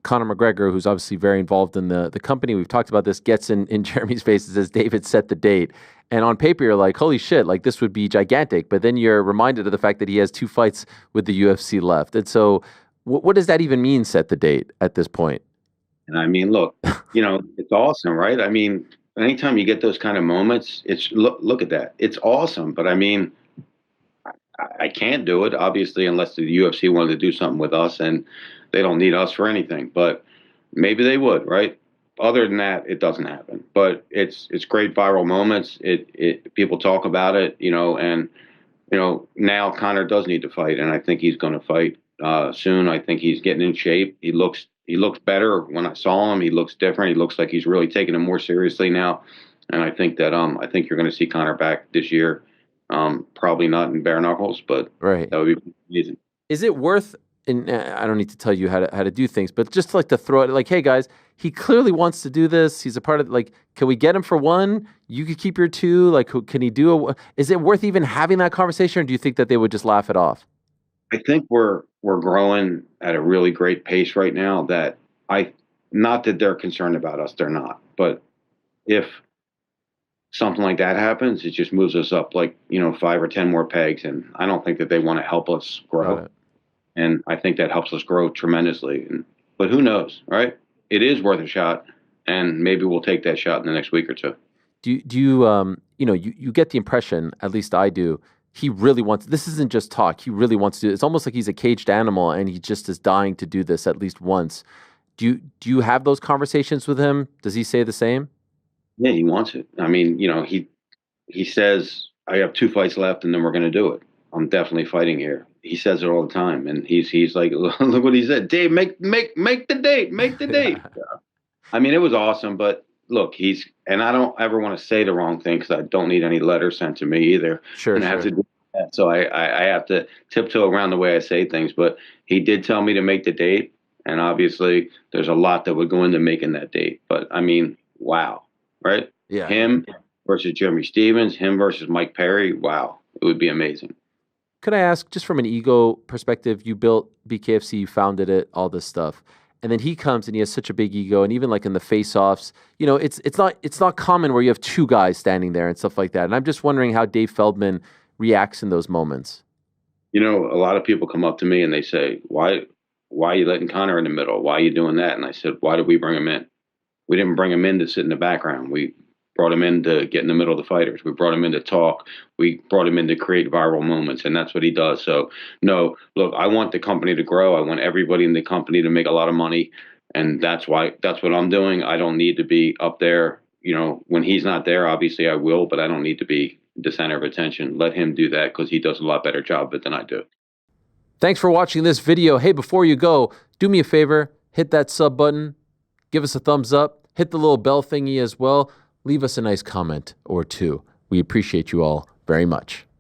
Conor McGregor, who's obviously very involved in the company, we've talked about this, gets in Jeremy's face and says, David, set the date. And on paper, you're like, holy shit, like this would be gigantic. But then you're reminded of the fact that he has 2 fights with the UFC left. And so what does that even mean, set the date at this point? And I mean, look, it's awesome, right? I mean, anytime you get those kind of moments, it's look at that. It's awesome. But I mean, I can't do it, obviously, unless the UFC wanted to do something with us, and they don't need us for anything. But maybe they would, right? Other than that, it doesn't happen. But it's great viral moments. People talk about it, and now Conor does need to fight, and I think he's going to fight soon. I think he's getting in shape. He looks better. When I saw him, he looks different. He looks like he's really taking it more seriously now. And I think that I think you're going to see Conor back this year. Probably not in bare knuckles, but Right. that would be amazing. Is it worth, and I don't need to tell you how to do things, but just like to throw it, like, hey guys, he clearly wants to do this. He's a part of, like, can we get him for 1? You could keep your 2. Like, can he do is it worth even having that conversation, or do you think that they would just laugh it off? I think we're growing at a really great pace right now. That not that they're concerned about us, they're not. But if something like that happens, it just moves us up like 5 or 10 more pegs, and I don't think that they want to help us grow. And I think that helps us grow tremendously. But who knows, right? It is worth a shot, and maybe we'll take that shot in the next week or two. Do you you get the impression, at least I do, he really wants, this isn't just talk, he really wants to do it. It's almost like he's a caged animal and he just is dying to do this at least once. Do you have those conversations with him? Does he say the same? Yeah, he wants it. I mean, he says, I have 2 fights left and then we're going to do it. I'm definitely fighting here. He says it all the time. And he's like, look what he said. Dave, make the date, make the date. I mean, it was awesome, but look, and I don't ever want to say the wrong thing because I don't need any letters sent to me either. Sure, and I have to do that. So I have to tiptoe around the way I say things, but he did tell me to make the date. And obviously there's a lot that would go into making that date. But I mean, wow. Right? Yeah. Him versus Jeremy Stephens, him versus Mike Perry. Wow. It would be amazing. Could I ask, just from an ego perspective, you built BKFC, you founded it, all this stuff. And then he comes and he has such a big ego. And even like in the face-offs, it's not common where you have 2 guys standing there and stuff like that. And I'm just wondering how Dave Feldman reacts in those moments. A lot of people come up to me and they say, why are you letting Conor in the middle? Why are you doing that? And I said, why did we bring him in? We didn't bring him in to sit in the background. We brought him in to get in the middle of the fighters. We brought him in to talk. We brought him in to create viral moments, and that's what he does. So, no, look, I want the company to grow. I want everybody in the company to make a lot of money, and that's what I'm doing. I don't need to be up there. When he's not there, obviously I will, but I don't need to be the center of attention. Let him do that because he does a lot better job of it than I do. Thanks for watching this video. Hey, before you go, do me a favor, hit that sub button. Give us a thumbs up, hit the little bell thingy as well. Leave us a nice comment or 2. We appreciate you all very much.